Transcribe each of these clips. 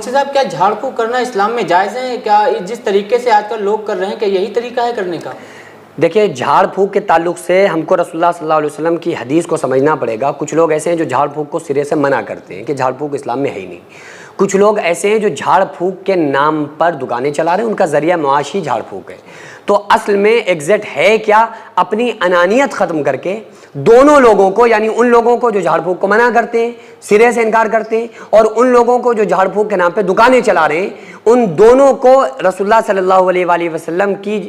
مفتی صاحب کیا جھاڑ پھونک کرنا اسلام میں جائز ہے؟ کیا جس طریقے سے آج کل لوگ کر رہے ہیں کہ یہی طریقہ ہے کرنے کا؟ دیکھیے جھاڑ پھونک کے تعلق سے ہم کو رسول اللہ صلی اللہ علیہ وسلم کی حدیث کو سمجھنا پڑے گا. کچھ لوگ ایسے ہیں جو جھاڑ پھونک کو سرے سے منع کرتے ہیں کہ جھاڑ پھونک اسلام میں ہے ہی نہیں. کچھ لوگ ایسے ہیں جو جھاڑ پھونک کے نام پر دکانیں چلا رہے ہیں, ان کا ذریعہ معاشی جھاڑ پھونک ہے. تو اصل میں ایگزیکٹ ہے کیا, اپنی انانیت ختم کر کے دونوں لوگوں کو, یعنی ان لوگوں کو جو جھاڑ پھونک کو منع کرتے ہیں, سرے سے انکار کرتے ہیں, اور ان لوگوں کو جو جھاڑ پھونک کے نام پہ دکانیں چلا رہے ہیں, ان دونوں کو رسول اللہ صلی اللہ علیہ وآلہ وسلم کی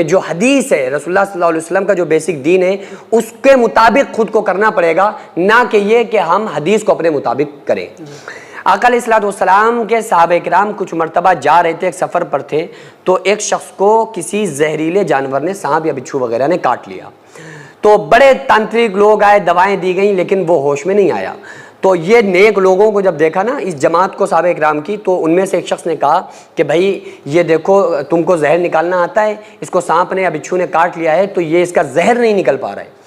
جو حدیث ہے, رسول اللہ صلی اللہ علیہ وسلم کا جو بیسک دین ہے, اس کے مطابق خود کو کرنا پڑے گا, نہ کہ یہ کہ ہم حدیث کو اپنے مطابق کریں. آقا علیہ الصلوۃ والسلام کے صحابہ کرام کچھ مرتبہ جا رہے تھے, ایک سفر پر تھے, تو ایک شخص کو کسی زہریلے جانور نے, سانپ یا بچھو وغیرہ نے کاٹ لیا. تو بڑے تانترک لوگ آئے, دوائیں دی گئیں, لیکن وہ ہوش میں نہیں آیا. تو یہ نیک لوگوں کو جب دیکھا نا, اس جماعت کو صحابہ کرام کی, تو ان میں سے ایک شخص نے کہا کہ بھائی یہ دیکھو تم کو زہر نکالنا آتا ہے, اس کو سانپ نے یا بچھو نے کاٹ لیا ہے, تو یہ اس کا زہر نہیں نکل پا رہا ہے.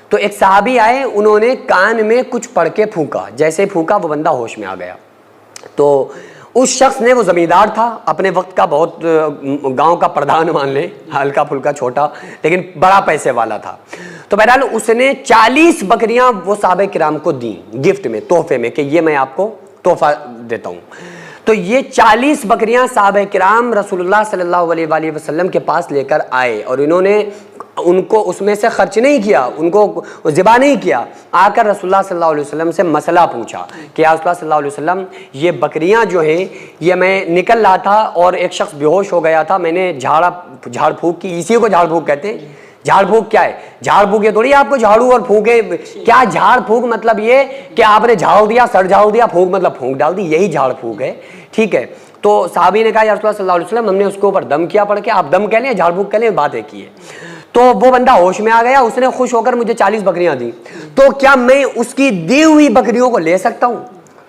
تو ایک صحابی آئے, انہوں نے کان میں کچھ پڑھ کے پھونکا, جیسے پھونکا وہ بندہ ہوش میں آ گیا. تو اس شخص نے, وہ زمیندار تھا, اپنے وقت کا بہت گاؤں کا پردھان مان لے, ہلکا پھلکا چھوٹا لیکن بڑا پیسے والا تھا. تو بہرحال اس نے 40 بکریاں وہ صحابہ کرام کو دیں گفٹ میں, تحفے میں, کہ یہ میں آپ کو تحفہ دیتا ہوں. تو یہ 40 بکریاں صحابہ کرام رسول اللہ صلی اللہ علیہ وآلہ وسلم کے پاس لے کر آئے, اور انہوں نے ان کو اس میں سے خرچ نہیں کیا, ان کو ذبح نہیں کیا. آ کر رسول اللہ صلی اللہ علیہ وسلم سے مسئلہ پوچھا کہ یا رسول اللہ صلی اللہ علیہ وسلم, یہ بکریاں جو ہیں یہ میں نکل رہا تھا اور ایک شخص بے ہوش ہو گیا تھا, میں نے جھاڑ پھونک کی, اسی کو جھاڑ پھونک کہتے ہیں. جھاڑ پھونک کیا ہے؟ جھاڑ پھونک یہ تھوڑی آپ کو جھاڑو اور پھونکے, کیا جھاڑ پھونک مطلب یہ کہ آپ نے جھاڑ دیا, سر جھاڑ دیا, پھونک مطلب پھونک ڈال دی, یہی جھاڑ پھونک ہے. ٹھیک ہے. تو صحابی نے کہا یا رسول اللہ صلی اللہ علیہ وسلم, ہم نے اس کے اوپر دم کیا پڑھ کے, آپ دم کہہ لیں جھاڑ پھونک کہہ لیں, بات ایک ہی ہے. تو وہ بندہ ہوش میں آ گیا, اس نے خوش ہو کر مجھے 40 بکریاں دی, تو کیا میں اس کی دی ہوئی بکریوں کو لے سکتا ہوں؟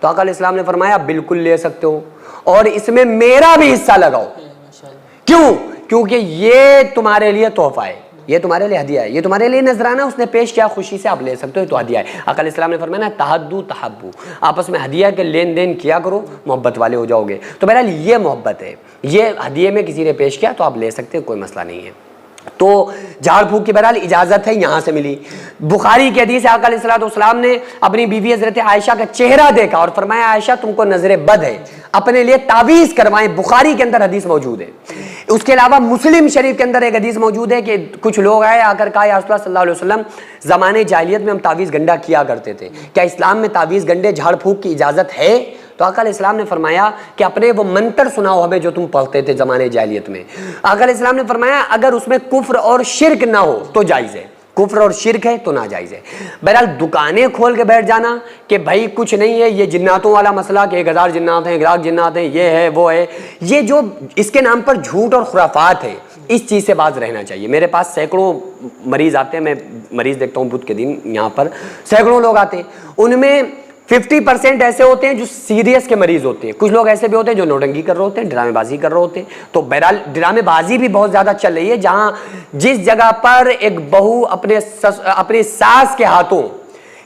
تو آقا علیہ السلام نے فرمایا بالکل لے سکتے ہو, اور اس میں میرا بھی حصہ لگاؤ. کیوں؟ کیونکہ یہ تمہارے لیے تحفہ ہے, یہ تمہارے لیے ہدیہ ہے, یہ تمہارے لیے نذرانہ اس نے پیش کیا, خوشی سے آپ لے سکتے ہو, تو ہدیہ ہے. آقا علیہ السلام نے فرمایا تحدو تحبو, آپس میں ہدیہ کے لین دین کیا کرو, محبت والے ہو جاؤ گے. تو بہرحال یہ محبت ہے, یہ ہدیے میں کسی نے پیش کیا تو آپ لے سکتے ہو, کوئی مسئلہ نہیں ہے. تو جھاڑ پھونک کی بہرحال اجازت ہے, یہاں سے ملی. بخاری کی حدیث ہے, آقا علیہ الصلوۃ والسلام نے اپنی بیوی حضرت عائشہ کا چہرہ دیکھا اور فرمایا عائشہ تم کو نظر بد ہے, اپنے لیے تعویذ کروائیں. بخاری کے اندر حدیث موجود ہے. اس کے علاوہ مسلم شریف کے اندر ایک حدیث موجود ہے کہ کچھ لوگ آئے, آ کر کہا یا رسول اللہ صلی اللہ علیہ وسلم, زمانے جاہلیت میں ہم تعویذ گنڈا کیا کرتے تھے, کیا اسلام میں تعویذ گنڈے جھاڑ پھونک کی اجازت ہے؟ تو آقا علیہ السلام نے فرمایا کہ اپنے وہ منتر سناؤ ہمیں جو تم پڑھتے تھے زمانے جاہلیت میں. آقا علیہ السلام نے فرمایا اگر اس میں کفر اور شرک نہ ہو تو جائز ہے, کفر اور شرک ہے تو ناجائز ہے. بہرحال دکانیں کھول کے بیٹھ جانا کہ بھائی کچھ نہیں ہے, یہ جناتوں والا مسئلہ کہ 1000 جنات ہیں, 1,00,000 جنات ہیں, یہ ہے وہ ہے, یہ جو اس کے نام پر جھوٹ اور خرافات ہے, اس چیز سے باز رہنا چاہیے. میرے پاس سینکڑوں مریض آتے ہیں, میں مریض دیکھتا ہوں بدھ کے دن, یہاں پر سینکڑوں لوگ آتے ہیں, ان میں 50% ایسے ہوتے ہیں جو سیریس کے مریض ہوتے ہیں, کچھ لوگ ایسے بھی ہوتے ہیں جو نوٹنکی کر رہے ہوتے ہیں, ڈرامے بازی کر رہے ہوتے ہیں. تو بہرحال ڈرامے بازی بھی بہت زیادہ چل رہی ہے, جہاں جس جگہ پر ایک بہو اپنے ساس کے ہاتھوں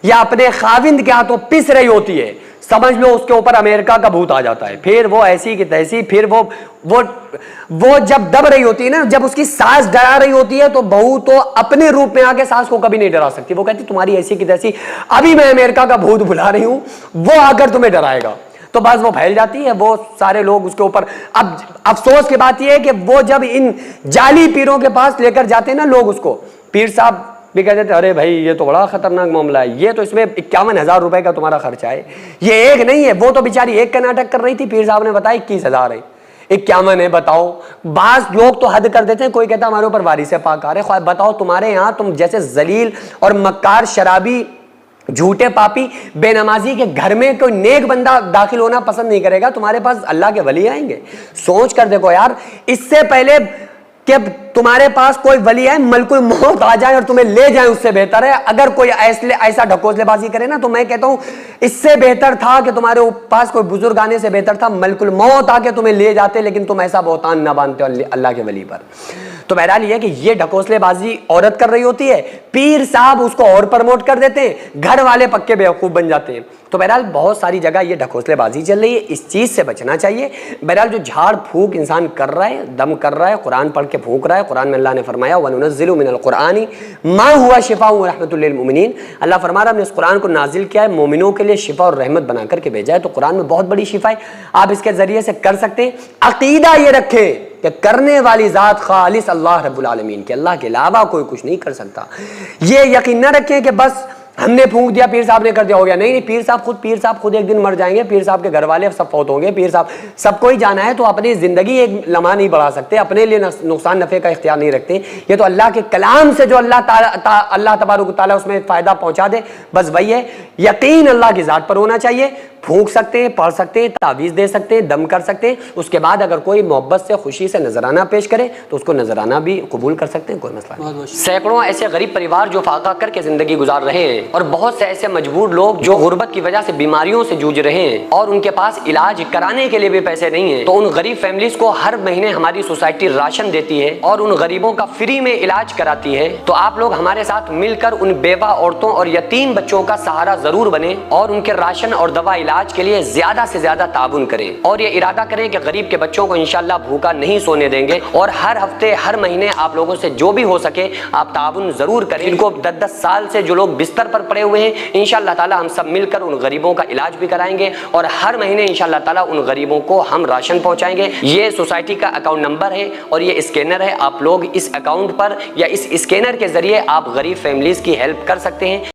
یا اپنے خاوند کے ہاتھوں پس رہی ہوتی ہے, سمجھ لو اس کے اوپر امریکہ کا بھوت آ جاتا ہے. پھر وہ ایسی کی تیسی, پھر وہ جب دب رہی ہوتی ہے نا, جب اس کی ساس ڈرا رہی ہوتی ہے, تو بہو تو اپنے روپ میں آ کے ساس کو کبھی نہیں ڈرا سکتی. وہ کہتی تمہاری ایسی کی تیسی, ابھی میں امریکہ کا بھوت بلا رہی ہوں, وہ آ کر تمہیں ڈرائے گا. تو بس وہ پھیل جاتی ہے, وہ سارے لوگ اس کے اوپر. اب افسوس کی بات یہ ہے کہ وہ جب ان جعلی پیروں کے پاس لے کر جاتے ہیں نا لوگ اس کو, پیر صاحب بھی کہتے تھے ارے بھائی یہ تو بڑا خطرناک معاملہ ہے, یہ تو اس میں 51,000 روپے کا تمہارا خرچہ ہے, یہ ایک نہیں ہے. وہ تو بیچاری ایک کا ناٹک کر رہی تھی, پیر صاحب نے بتایا 21,000 ہے, 51 ہے. بتاؤ, بعض لوگ تو حد کر دیتے ہیں, کوئی کہتا ہمارے اوپر وارث پاک آ رہے. بتاؤ تمہارے یہاں تم جیسے ذلیل اور مکار شرابی جھوٹے پاپی بے نمازی کے گھر میں کوئی نیک بندہ داخل ہونا پسند نہیں کرے گا, تمہارے پاس اللہ کے ولی آئیں گے. سوچ کر دیکھو یار, اس سے پہلے کہ تمہارے پاس کوئی ولی ہے ملک الموت آ جائے اور تمہیں لے جائیں, اس سے بہتر ہے. اگر کوئی ایسا ڈھکوسلے بازی کرے نا, تو میں کہتا ہوں اس سے بہتر تھا کہ تمہارے پاس کوئی بزرگ آنے سے بہتر تھا ملک الموت آ کے تمہیں لے جاتے, لیکن تم ایسا بہتان نہ باندھتے اللہ کے ولی پر. تو بہرحال یہ کہ یہ ڈھکوسلے بازی عورت کر رہی ہوتی ہے, پیر صاحب اس کو اور پرموٹ کر دیتے ہیں, گھر والے پکے بیوقوف بن جاتے ہیں. تو بہرحال بہت ساری جگہ یہ ڈھکوسلے بازی چل رہی ہے، اس چیز سے بچنا چاہیے۔ بہرحال جو جھاڑ پھونک انسان کر رہا ہے، دم کر رہا ہے، قرآن پڑھ کے پھونک رہا ہے، قرآن میں اللہ نے فرمایا وَنُنَزِّلُ مِنَ الْقُرْآنِ مَا هُوَ شِفَاءٌ وَرَحْمَةٌ لِّلْمُؤْمِنِينَ، اللہ فرما رہا ہم نے اس قرآن کو نازل کیا ہے، مومنوں کے لیے شفا اور رحمت بنا کر کے بھیجا ہے۔ تو قرآن میں بہت بڑی شفا ہے، آپ اس کے ذریعے سے کر سکتے ہیں۔ عقیدہ یہ رکھیں کہ کرنے والی ذات خالص اللہ رب العالمین، کہ اللہ کے علاوہ کوئی کچھ نہیں کر سکتا۔ یہ یقین نہ رکھیں کہ بس ہم نے پھونک دیا، پیر صاحب نے کر دیا، ہو گیا۔ نہیں، پیر صاحب خود ایک دن مر جائیں گے، پیر صاحب کے گھر والے سب فوت ہوں گے، پیر صاحب سب کو ہی جانا ہے، تو اپنی زندگی ایک لمحہ نہیں بڑھا سکتے، اپنے لیے نقصان نفع کا اختیار نہیں رکھتے۔ یہ تو اللہ کے کلام سے جو اللہ تبارک و تعالیٰ اس میں فائدہ پہنچا دے، بس وہی ہے۔ یقین اللہ کی ذات پر ہونا چاہیے۔ پھونک سکتے ہیں، پڑھ سکتے ہیں، تعویذ دے سکتے ہیں، دم کر سکتے ہیں، اس کے بعد اگر کوئی محبت سے خوشی سے نذرانہ پیش کرے تو اس کو نذرانہ بھی قبول کر سکتے ہیں، کوئی مسئلہ نہیں۔ سینکڑوں ایسے غریب پریوار جو فاقہ کر کے زندگی گزار رہے ہیں، اور بہت سے ایسے مجبور لوگ جو غربت کی وجہ سے بیماریوں سے جوجھ رہے ہیں اور ان کے پاس علاج کرانے کے لیے بھی پیسے نہیں ہیں، تو ان غریب فیملیز کو ہر مہینے ہماری سوسائٹی راشن دیتی ہے اور ان غریبوں کا فری میں علاج کراتی ہے۔ تو آپ لوگ ہمارے ساتھ مل کر ان بیوہ عورتوں اور یتیم بچوں کا سہارا ضرور بنیں اور ان کے راشن اور دوا علاج کے لیے زیادہ سے زیادہ تعاون کریں، اور یہ ارادہ کریں کہ غریب کے بچوں کو انشاءاللہ بھوکا نہیں سونے دیں گے، اور ہر ہفتے ہر مہینے آپ لوگوں سے جو بھی ہو سکے آپ تعاون ضرور کریں۔ ان کو 10 سال سے جو لوگ بستر پر پڑے ہوئے ہیں، انشاءاللہ تعالی ہم سب مل کر ان غریبوں کا علاج بھی کرائیں گے، اور ہر مہینے انشاءاللہ تعالی ان غریبوں کو ہم راشن پہنچائیں گے۔ یہ سوسائٹی کا اکاؤنٹ نمبر ہے اور یہ اسکینر ہے، آپ لوگ اس اکاؤنٹ پر یا اس اسکینر کے ذریعے آپ غریب فیملیز کی ہیلپ کر سکتے ہیں۔